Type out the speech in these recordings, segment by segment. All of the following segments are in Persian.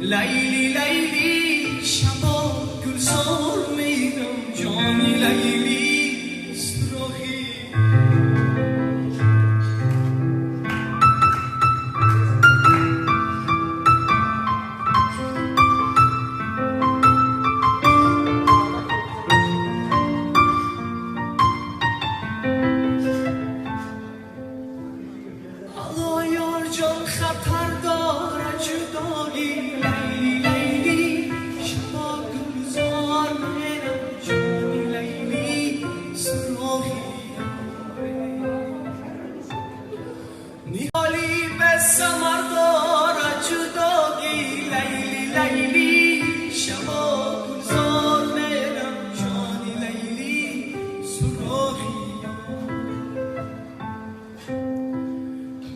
لیلی لیلی شبا گلزار میرم جانی لیلی سراغی الله یار جان خطر داره جدایی لیلی لیلی شبا گلزار میرم جانی لیلی سراغی نیخالی بسامر داره جدایی لیلی لیلی شبا گلزار میرم جانی لیلی سراغی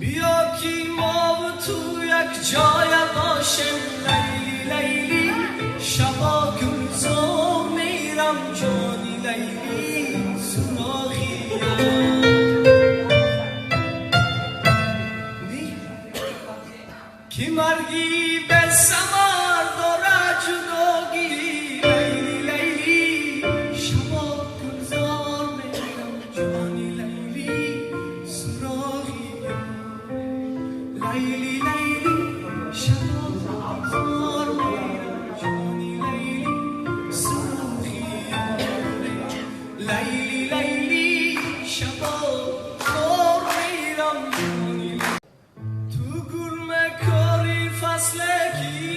بیا که ما و تو یک جای باشیم لیلی لیلی شبا گلزار میرم جانی لیلی سراغی که مرگی بسامر داره جدایی لیلی لیلی شبا گلزار میرم جانی لیلی سراغی لیلی لیلی شبا گلزار میرم جانی لیلی سراغی لیلی لیلی شبا گلزار میرم جانی تو گرمه کاری فصل کی